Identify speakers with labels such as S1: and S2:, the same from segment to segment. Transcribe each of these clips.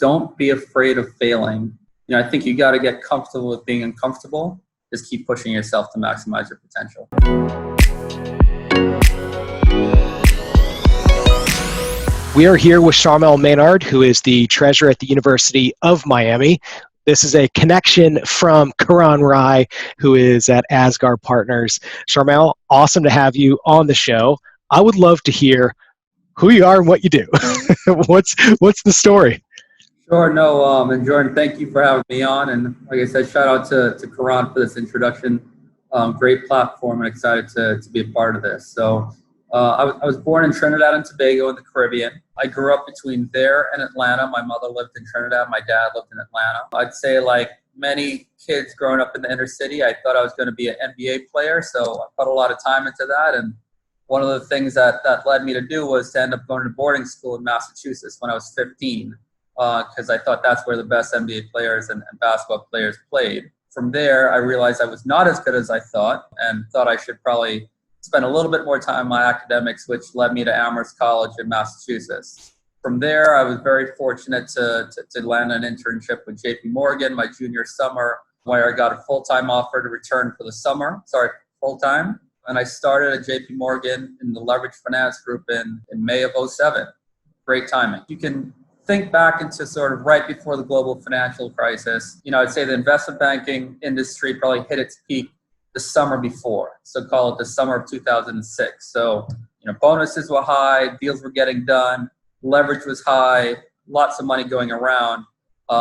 S1: Don't be afraid of failing. I think you got to get comfortable with being uncomfortable. Just keep pushing yourself to maximize your potential.
S2: We are here with Charmel Maynard, who is the treasurer at the University of Miami. This is a connection from Karan Rai, who is at Asgard Partners. Charmel, awesome to have you on the show. I would love to hear who you are and what you do. What's the story?
S1: Sure. No, and Jordan, thank you for having me on. And like I said, shout out to Karan for this introduction. Great platform, and excited to be a part of this. So I was born in Trinidad and Tobago in the Caribbean. I grew up between there and Atlanta. My mother lived in Trinidad. My dad lived in Atlanta. I'd say, like many kids growing up in the inner city, I thought I was going to be an NBA player. So I put a lot of time into that. And one of the things that led me to do was to end up going to boarding school in Massachusetts when I was 15. Because I thought that's where the best NBA players and basketball players played. From there, I realized I was not as good as I thought, and thought I should probably spend a little bit more time on my academics, which led me to Amherst College in Massachusetts. From there, I was very fortunate to land an internship with JP Morgan my junior summer, where I got a full-time offer to return for the summer. Full-time. And I started at JP Morgan in the leverage finance group in May of 2007. Great timing. You can think back into sort of right before the global financial crisis. I'd say the investment banking industry probably hit its peak the summer before. So call it the summer of 2006. So, bonuses were high, deals were getting done, leverage was high, lots of money going around.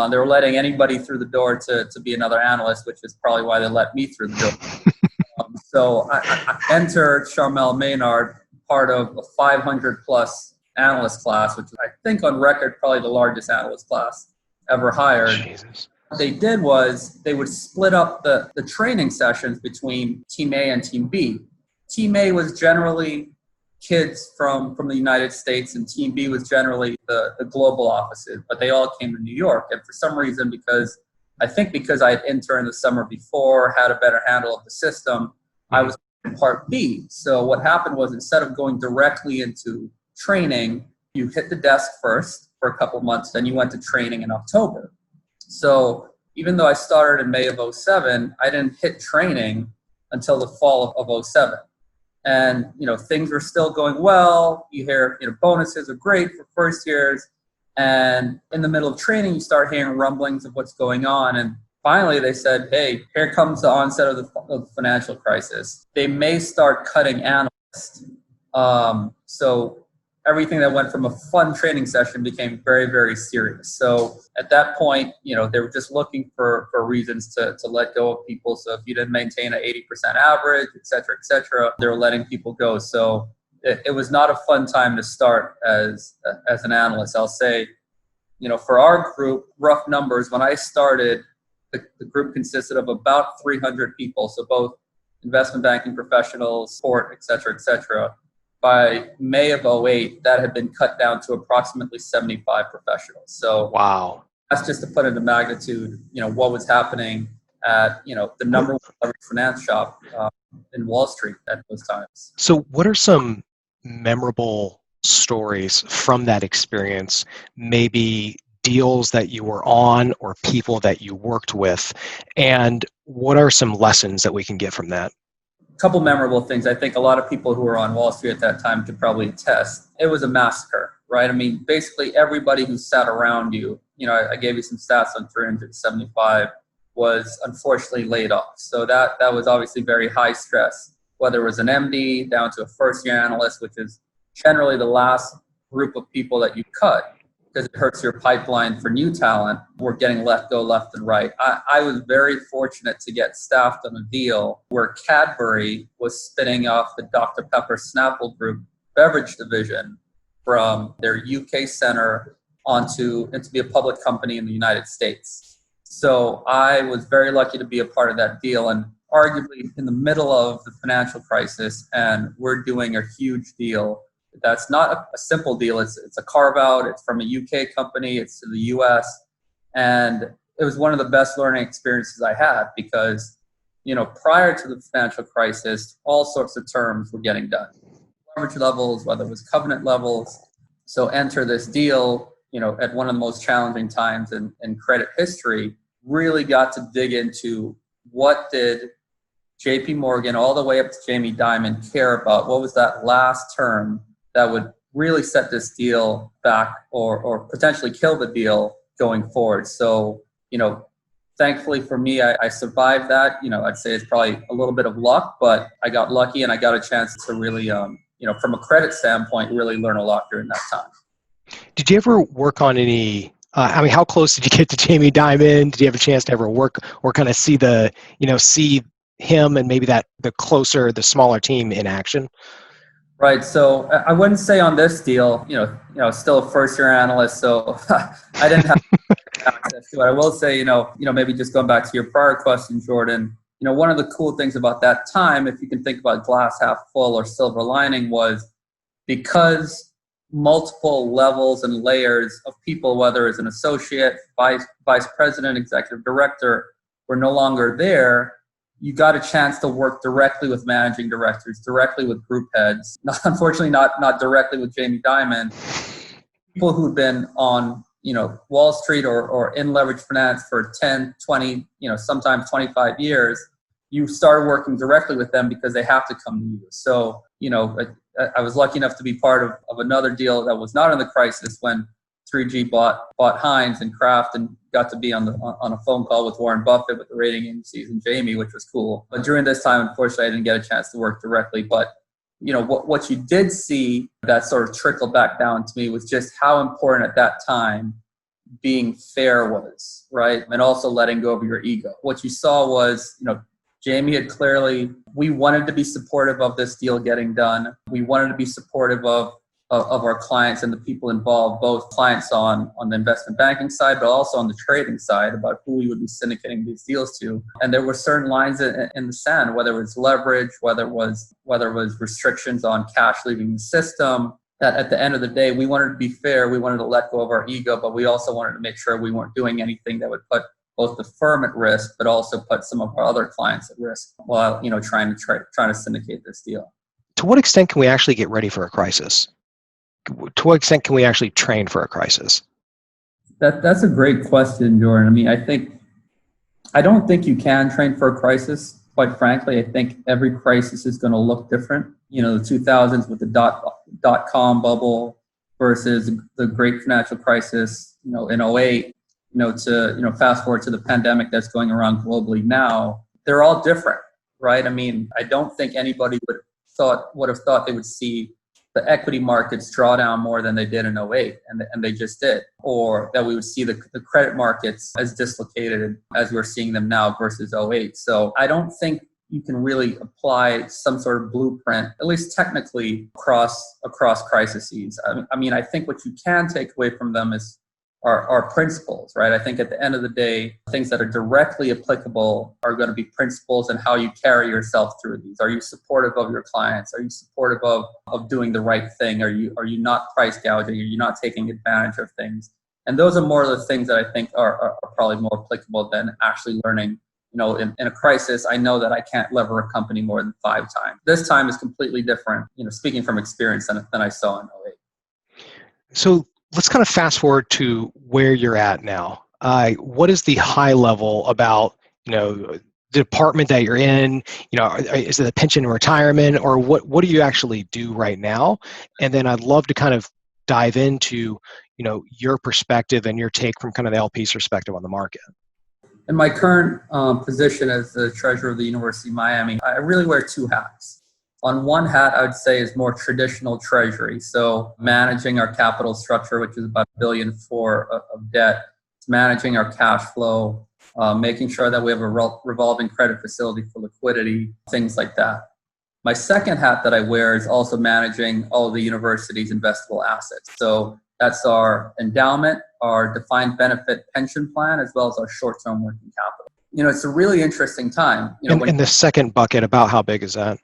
S1: They were letting anybody through the door to be another analyst, which is probably why they let me through the door. So I entered Charmel Maynard, part of a 500 plus analyst class, which I think on record probably the largest analyst class ever hired.
S2: Jesus.
S1: What they did was they would split up the training sessions between Team A and Team B. Team A was generally kids from the United States, and Team B was generally the global offices, but they all came to New York. And for some reason, because I had interned the summer before, had a better handle of the system, I was in part B. So what happened was, instead of going directly into training, you hit the desk first for a couple months, then you went to training in October. So even though I started in May of 2007, I didn't hit training until the fall of 2007. And, things were still going well. You hear, bonuses are great for first years. And in the middle of training, you start hearing rumblings of what's going on. And finally, they said, hey, here comes the onset of the financial crisis. They may start cutting analysts. So everything that went from a fun training session became very, very serious. So at that point, they were just looking for reasons to let go of people. So if you didn't maintain an 80% average, et cetera, they were letting people go. So it was not a fun time to start as an analyst. I'll say, for our group, rough numbers, when I started, the group consisted of about 300 people. So both investment banking professionals, support, et cetera. By May of 2008, that had been cut down to approximately 75 professionals. So
S2: wow,
S1: that's just to put into magnitude, what was happening at, the number one leverage finance shop in Wall Street at those times.
S2: So what are some memorable stories from that experience? Maybe deals that you were on or people that you worked with, and what are some lessons that we can get from that?
S1: Couple memorable things. I think a lot of people who were on Wall Street at that time could probably attest. It was a massacre, right? I mean, basically everybody who sat around you, I gave you some stats on 375, was unfortunately laid off. So that was obviously very high stress, whether it was an MD down to a first-year analyst, which is generally the last group of people that you cut, because it hurts your pipeline for new talent. We're getting let go left and right. I was very fortunate to get staffed on a deal where Cadbury was spinning off the Dr. Pepper Snapple Group beverage division from their UK center into be a public company in the United States. So I was very lucky to be a part of that deal, and arguably in the middle of the financial crisis, and we're doing a huge deal. That's not a simple deal. It's a carve out. It's from a UK company. It's to the US. And it was one of the best learning experiences I had because, prior to the financial crisis, all sorts of terms were getting done. Leverage levels, whether it was covenant levels. So enter this deal, at one of the most challenging times in credit history, really got to dig into what did JP Morgan all the way up to Jamie Dimon care about? What was that last term that would really set this deal back or potentially kill the deal going forward? So, thankfully for me, I survived that. I'd say it's probably a little bit of luck, but I got lucky and I got a chance to really, from a credit standpoint, really learn a lot during that time.
S2: Did you ever work on any, how close did you get to Jamie Dimon? Did you have a chance to ever work or kind of see see him and maybe the smaller team in action?
S1: Right. So I wouldn't say on this deal, still a first-year analyst, so I didn't have access to it. I will say, maybe just going back to your prior question, Jordan, one of the cool things about that time, if you can think about glass half full or silver lining, was because multiple levels and layers of people, whether it's an associate, vice president, executive director, were no longer there. You got a chance to work directly with managing directors, directly with group heads. Unfortunately, not directly with Jamie Dimon. People who'd been on, Wall Street or in leverage finance for 10, 20, sometimes 25 years, you started working directly with them because they have to come to you. So, I was lucky enough to be part of another deal that was not in the crisis when 3G bought Heinz and Kraft, and got to be on a phone call with Warren Buffett, with the rating agencies, and Jamie, which was cool. But during this time, unfortunately, I didn't get a chance to work directly. But what you did see that sort of trickled back down to me was just how important at that time being fair was, right? And also letting go of your ego. What you saw was, Jamie had clearly, we wanted to be supportive of this deal getting done. We wanted to be supportive of our clients and the people involved, both clients on the investment banking side, but also on the trading side, about who we would be syndicating these deals to. And there were certain lines in the sand, whether it was leverage, whether it was restrictions on cash leaving the system, that at the end of the day, we wanted to be fair. We wanted to let go of our ego, but we also wanted to make sure we weren't doing anything that would put both the firm at risk, but also put some of our other clients at risk while, trying to syndicate this deal.
S2: To what extent can we actually get ready for a crisis? To what extent can we actually train for a crisis?
S1: That's a great question, Jordan. I don't think you can train for a crisis. Quite frankly, I think every crisis is going to look different. The 2000s with the dot-com bubble versus the great financial crisis, in 08, to fast forward to the pandemic that's going around globally now. They're all different, right? I don't think anybody would have thought they would see the equity markets draw down more than they did in 08, and they just did. Or that we would see the credit markets as dislocated as we're seeing them now versus 08. So I don't think you can really apply some sort of blueprint, at least technically, across crises. I think what you can take away from them are principles, right? I think at the end of the day, things that are directly applicable are going to be principles in how you carry yourself through these. Are you supportive of your clients? Are you supportive of doing the right thing? Are you not price gouging? Are you not taking advantage of things? And those are more of the things that I think are probably more applicable than actually learning. In a crisis, I know that I can't lever a company more than 5 times. This time is completely different, speaking from experience than I saw in 08.
S2: So let's kind of fast forward to where you're at now. What is the high level about, the department that you're in? Is it a pension and retirement, or what do you actually do right now? And then I'd love to kind of dive into, your perspective and your take from kind of the LP's perspective on the market.
S1: In my current position as the treasurer of the University of Miami, I really wear 2 hats. On one hat, I would say, is more traditional treasury. So managing our capital structure, which is about $1.4 billion of debt, managing our cash flow, making sure that we have a revolving credit facility for liquidity, things like that. My second hat that I wear is also managing all of the university's investable assets. So that's our endowment, our defined benefit pension plan, as well as our short-term working capital. It's a really interesting time.
S2: And the second bucket, about how big is that?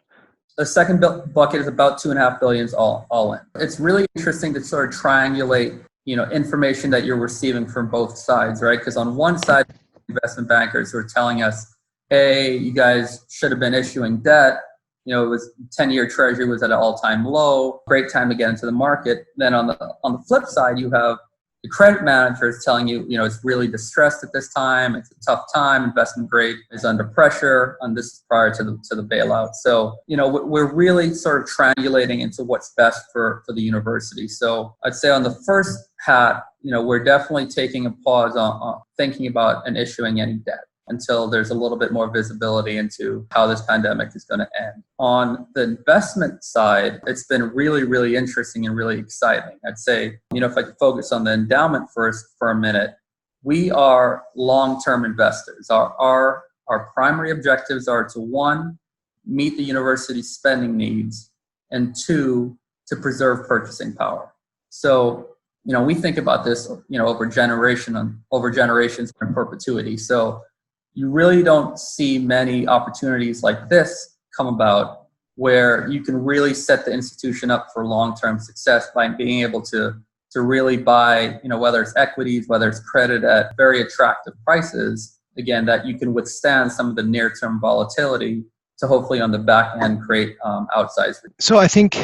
S1: The second bucket is about $2.5 billion all in. It's really interesting to sort of triangulate, information that you're receiving from both sides, right? Because on one side, investment bankers who are telling us, hey, you guys should have been issuing debt. It was 10-year treasury was at an all-time low. Great time to get into the market. Then on the flip side, you have the credit manager is telling you, it's really distressed at this time. It's a tough time. Investment grade is under pressure. And this is prior to the bailout. So, we're really sort of triangulating into what's best for the university. So I'd say on the first hat, we're definitely taking a pause on thinking about and issuing any debt until there's a little bit more visibility into how this pandemic is going to end. On the investment side, it's been really, really interesting and really exciting. I'd say, if I could focus on the endowment first for a minute, we are long-term investors. Our primary objectives are to, one, meet the university's spending needs, and two, to preserve purchasing power. So, we think about this, over generations in perpetuity. So you really don't see many opportunities like this come about where you can really set the institution up for long-term success by being able to really buy, whether it's equities, whether it's credit at very attractive prices, again, that you can withstand some of the near-term volatility to hopefully on the back end create outsized.
S2: So I think,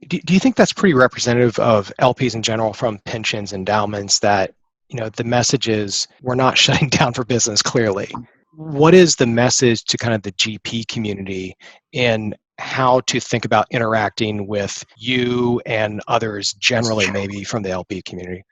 S2: do you think that's pretty representative of LPs in general, from pensions, endowments, that, the message is we're not shutting down for business clearly? What is the message to kind of the GP community in how to think about interacting with you and others generally, maybe from the LP community?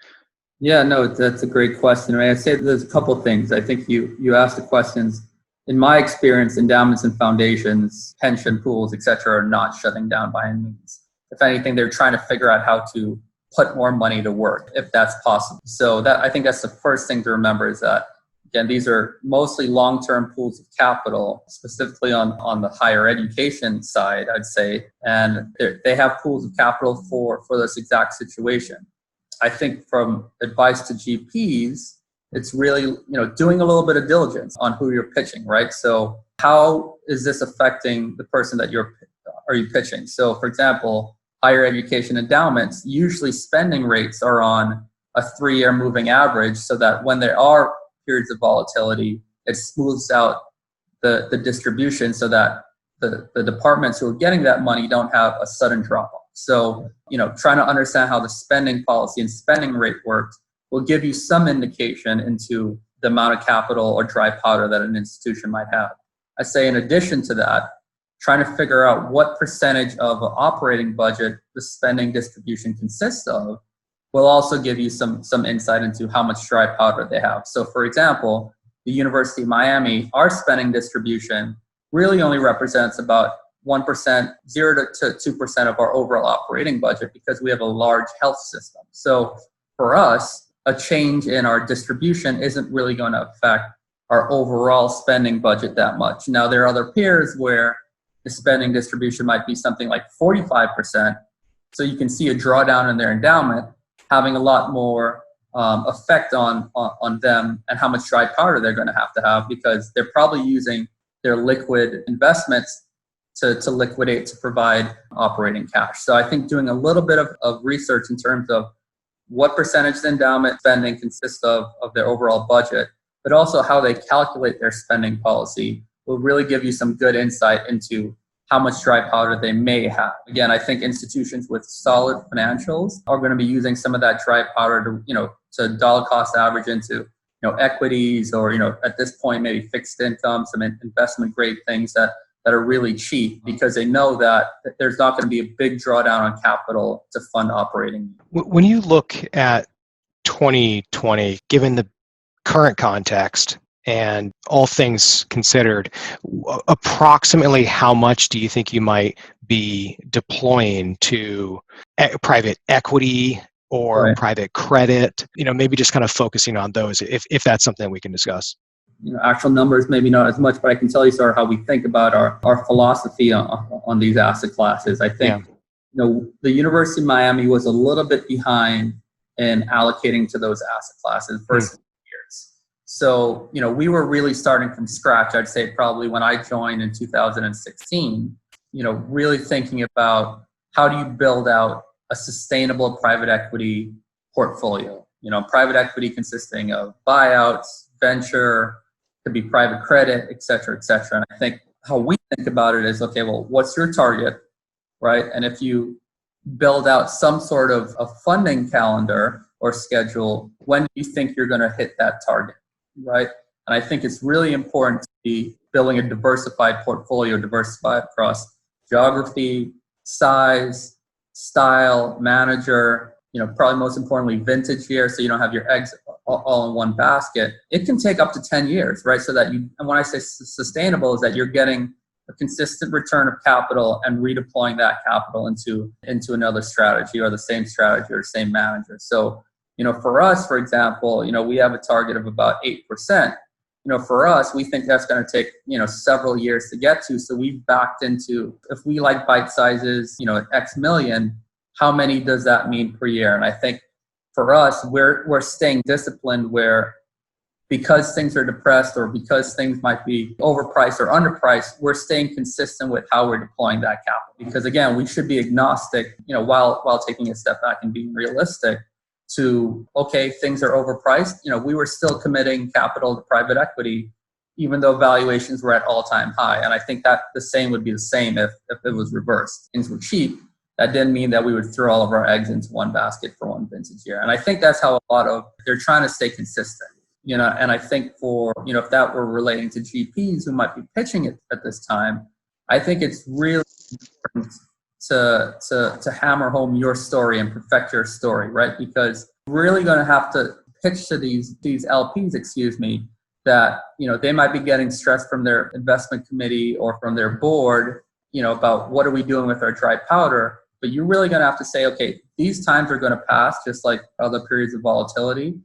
S1: Yeah, no, that's a great question. I'd say there's a couple of things. I think you asked the questions. In my experience, endowments and foundations, pension pools, et cetera, are not shutting down by any means. If anything, they're trying to figure out how to put more money to work, if that's possible. So I think that's the first thing to remember, is that, again, these are mostly long-term pools of capital, specifically on the higher education side, I'd say, and they have pools of capital for this exact situation. I think from advice to GPs, it's really, doing a little bit of diligence on who you're pitching, right? So how is this affecting the person that you pitching? So for example, higher education endowments, usually spending rates are on a 3-year moving average, so that when there are periods of volatility, it smooths out the distribution so that the departments who are getting that money don't have a sudden drop off. So, trying to understand how the spending policy and spending rate works will give you some indication into the amount of capital or dry powder that an institution might have. I say in addition to that, trying to figure out what percentage of an operating budget the spending distribution consists of will also give you some insight into how much dry powder they have. So for example, the University of Miami, our spending distribution really only represents about 1%, 0 to 2% of our overall operating budget, because we have a large health system. So for us, a change in our distribution isn't really going to affect our overall spending budget that much. Now, there are other peers where the spending distribution might be something like 45%. So you can see a drawdown in their endowment having a lot more effect on them and how much dry powder they're going to have, because they're probably using their liquid investments to liquidate, to provide operating cash. So I think doing a little bit of research in terms of what percentage the endowment spending consists of their overall budget, but also how they calculate their spending policy will really give you some good insight into how much dry powder they may have. Again, I think institutions with solid financials are going to be using some of that dry powder to dollar cost average into, equities, or, at this point, maybe fixed income, some investment grade things that are really cheap, because they know that there's not going to be a big drawdown on capital to fund operating.
S2: When you look at 2020, given the current context and all things considered, approximately how much do you think you might be deploying to private equity or private credit? Maybe just kind of focusing on those, if that's something we can discuss.
S1: Actual numbers, maybe not as much, but I can tell you sort of how we think about our philosophy on these asset classes. I think, the University of Miami was a little bit behind in allocating to those asset classes versus years. So, we were really starting from scratch. I'd say probably when I joined in 2016, really thinking about how do you build out a sustainable private equity portfolio. Private equity consisting of buyouts, venture, could be private credit, et cetera, et cetera. And I think how we think about it is, okay, well, what's your target, right? And if you build out some sort of a funding calendar or schedule, when do you think you're going to hit that target, right? And I think it's really important to be building a diversified portfolio, diversified across geography, size, style, manager, probably most importantly, vintage year, so you don't have your eggs all in one basket. It can take up to 10 years, right? So that and when I say sustainable, is that you're getting a consistent return of capital and redeploying that capital into another strategy or the same strategy or same manager. So, for us, for example, we have a target of about 8%. For us, we think that's going to take, several years to get to. So we've backed into, if we like bite sizes, X million, how many does that mean per year? And I think for us, we're staying disciplined where, because things are depressed or because things might be overpriced or underpriced, we're staying consistent with how we're deploying that capital. Because again, we should be agnostic, while taking a step back and being realistic to, okay, things are overpriced. We were still committing capital to private equity, even though valuations were at all-time high. And I think that the same would be the same if it was reversed. Things were cheap. That didn't mean that we would throw all of our eggs into one basket for one vintage year. And I think that's how they're trying to stay consistent. And I think for, if that were relating to GPs who might be pitching it at this time, I think it's really important to hammer home your story and perfect your story, right? Because you're really going to have to pitch to these LPs, that, they might be getting stressed from their investment committee or from their board, about what are we doing with our dry powder. But you're really going to have to say, okay, these times are going to pass, just like other periods of volatility.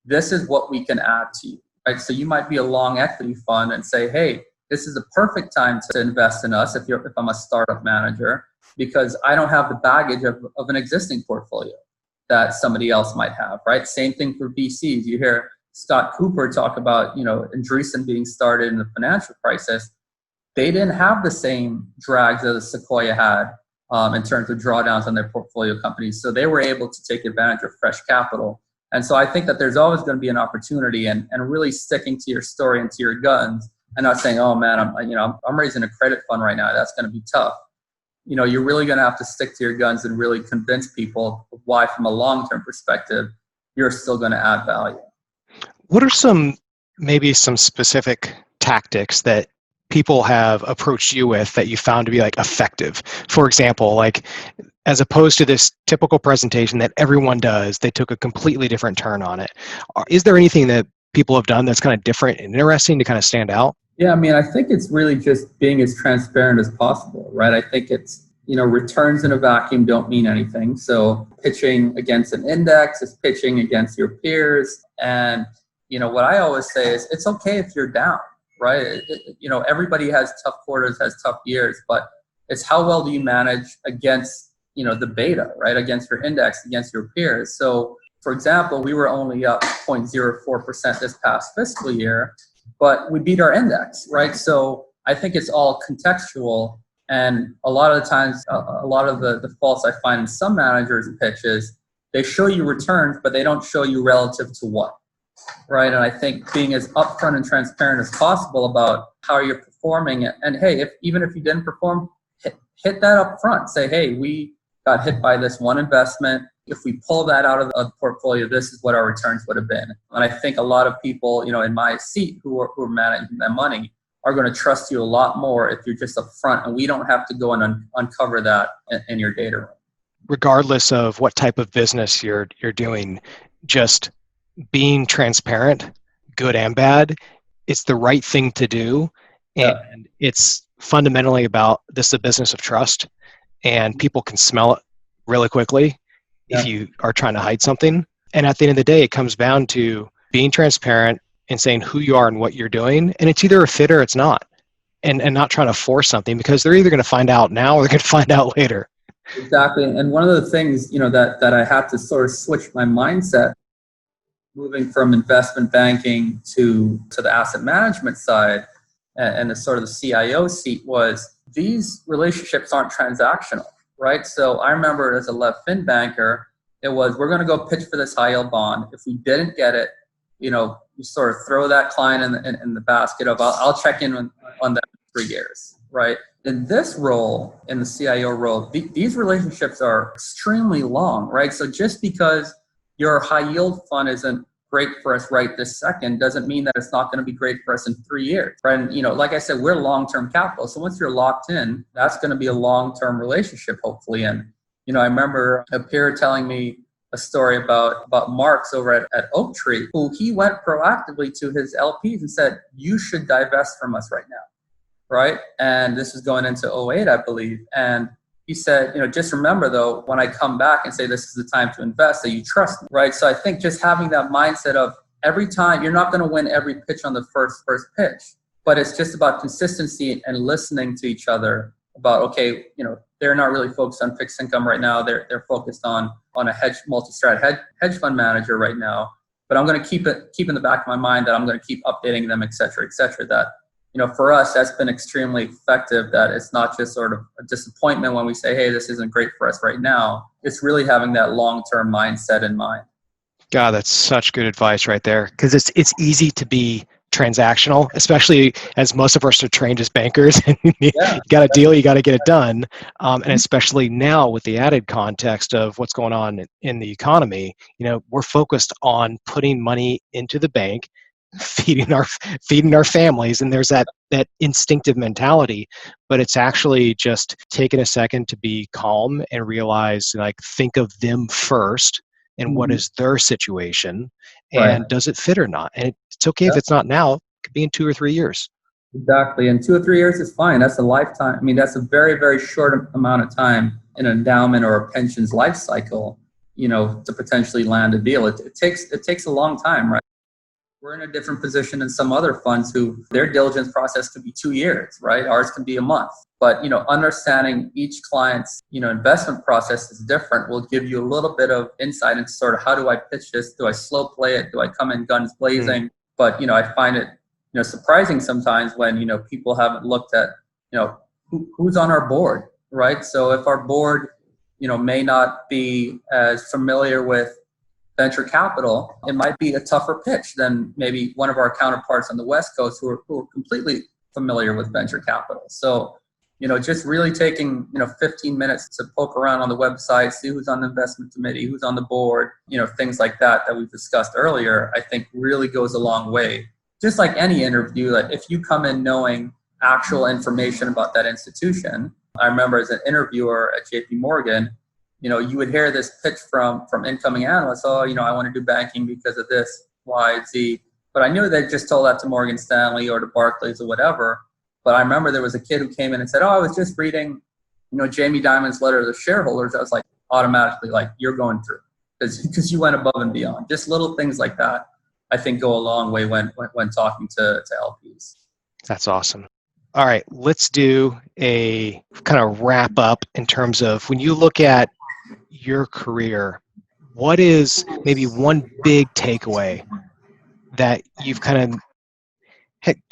S1: This is what we can add to you, right? So you might be a long equity fund and say, hey, this is a perfect time to invest in us if I'm a startup manager, because I don't have the baggage of an existing portfolio that somebody else might have, right? Same thing for VCs. You hear Scott Cooper talk about, Andreessen being started in the financial crisis. They didn't have the same drags as Sequoia had in terms of drawdowns on their portfolio companies. So they were able to take advantage of fresh capital. And so I think that there's always going to be an opportunity, and really sticking to your story and to your guns, and not saying, oh man, I'm raising a credit fund right now. That's going to be tough. You're really going to have to stick to your guns and really convince people of why, from a long-term perspective, you're still going to add value.
S2: What are maybe some specific tactics that people have approached you with that you found to be effective? For example, as opposed to this typical presentation that everyone does, they took a completely different turn on it. Is there anything that people have done that's kind of different and interesting to kind of stand out?
S1: Yeah, I think it's really just being as transparent as possible, right? I think it's, returns in a vacuum don't mean anything. So pitching against an index is pitching against your peers. And, what I always say is it's okay if you're down, right? Everybody has tough quarters, has tough years, but it's how well do you manage against, the beta, right? Against your index, against your peers. So, for example, we were only up 0.04% this past fiscal year, but we beat our index, right? So I think it's all contextual. And a lot of the times, a lot of the faults I find in some managers' pitches, they show you returns, but they don't show you relative to what, right? And I think being as upfront and transparent as possible about how you're performing, and hey, even if you didn't perform, hit that up front. Say, hey, we got hit by this one investment. If we pull that out of the portfolio, this is what our returns would have been. And I think a lot of people, in my seat who are managing that money are going to trust you a lot more if you're just upfront, and we don't have to go and uncover that in your data room.
S2: Regardless of what type of business you're doing, just being transparent, good and bad, it's the right thing to do. And it's fundamentally about, this is a business of trust, and people can smell it really quickly if you are trying to hide something. And at the end of the day, it comes down to being transparent and saying who you are and what you're doing. And it's either a fit or it's not. And not trying to force something, because they're either going to find out now or they're going to find out later.
S1: Exactly. And one of the things, that I had to sort of switch my mindset, moving from investment banking to the asset management side and the sort of the CIO seat, was these relationships aren't transactional, right? So I remember as a left fin banker, it was, we're going to go pitch for this high yield bond. If we didn't get it, you sort of throw that client in the basket of, I'll check in on that in 3 years, right? In this role, in the CIO role, these relationships are extremely long, right? So just because your high yield fund isn't great for us right this second doesn't mean that it's not going to be great for us in 3 years. Right? And, like I said, we're long-term capital. So once you're locked in, that's going to be a long-term relationship, hopefully. And, I remember a peer telling me a story about Marks over at Oak Tree, who he went proactively to his LPs and said, you should divest from us right now. Right? And this was going into '08, I believe. And he said, just remember though, when I come back and say this is the time to invest, that you trust me, right? So I think just having that mindset of every time, you're not going to win every pitch on the first pitch, but it's just about consistency and listening to each other about, okay, they're not really focused on fixed income right now. They're focused on a multi-strat hedge fund manager right now. But I'm going to keep in the back of my mind that I'm going to keep updating them, et cetera, that for us, that's been extremely effective, that it's not just sort of a disappointment when we say, hey, this isn't great for us right now. It's really having that long-term mindset in mind.
S2: God, that's such good advice right there. Because it's easy to be transactional, especially as most of us are trained as bankers. You got a deal, you got to get it done. And especially now with the added context of what's going on in the economy, we're focused on putting money into the bank, feeding our families, and there's that instinctive mentality, but it's actually just taking a second to be calm and realize, think of them first and what is their situation, and does it fit or not, and it's okay if it's not now, it could be in 2 or 3 years.
S1: Exactly. And 2 or 3 years is fine. That's a lifetime. I mean, that's a very, very short amount of time in an endowment or a pension's life cycle, to potentially land a deal. It takes a long time, right? We're in a different position than some other funds who their diligence process could be 2 years, right? Ours can be a month. But, understanding each client's, investment process is different will give you a little bit of insight into sort of how do I pitch this? Do I slow play it? Do I come in guns blazing? But, I find it, surprising sometimes when, people haven't looked at, who's on our board, right? So if our board, may not be as familiar with venture capital, it might be a tougher pitch than maybe one of our counterparts on the West Coast who are completely familiar with venture capital. So, just really taking, 15 minutes to poke around on the website, see who's on the investment committee, who's on the board, things like that we've discussed earlier, I think really goes a long way. Just like any interview, like if you come in knowing actual information about that institution, I remember as an interviewer at JP Morgan, you would hear this pitch from incoming analysts, I want to do banking because of this, Y, Z. But I knew they just told that to Morgan Stanley or to Barclays or whatever. But I remember there was a kid who came in and said, I was just reading, Jamie Dimon's letter to the shareholders. I was like, automatically, like, you're going through because you went above and beyond. Just little things like that, I think, go a long way when talking to LPs.
S2: That's awesome. All right, let's do a kind of wrap up in terms of when you look at your career, what is maybe one big takeaway that you've kind of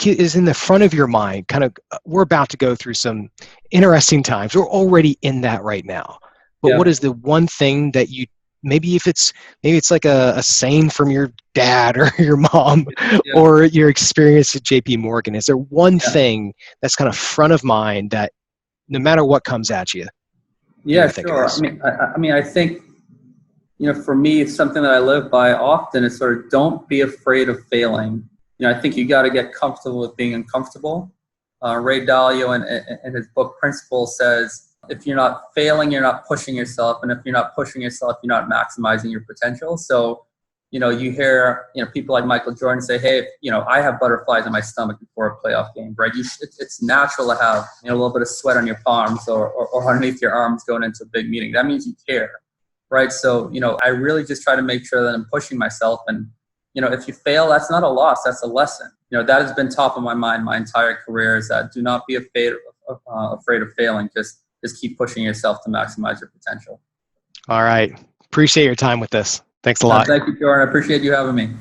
S2: is in the front of your mind? Kind of, we're about to go through some interesting times. We're already in that right now. But what is the one thing that you maybe it's like a saying from your dad or your mom or your experience at JP Morgan? Is there one thing that's kind of front of mind that no matter what comes at you?
S1: Yeah, sure. I think, for me, it's something that I live by often is sort of don't be afraid of failing. I think you got to get comfortable with being uncomfortable. Ray Dalio in his book Principles says, if you're not failing, you're not pushing yourself. And if you're not pushing yourself, you're not maximizing your potential. So, you hear, people like Michael Jordan say, hey, I have butterflies in my stomach before a playoff game, right? It's natural to have, a little bit of sweat on your palms or underneath your arms going into a big meeting. That means you care, right? So, I really just try to make sure that I'm pushing myself. And, if you fail, that's not a loss, that's a lesson. That has been top of my mind my entire career is that do not be afraid of failing. Just keep pushing yourself to maximize your potential.
S2: All right. Appreciate your time with this. Thanks a lot.
S1: Thank you, Jordan. I appreciate you having me.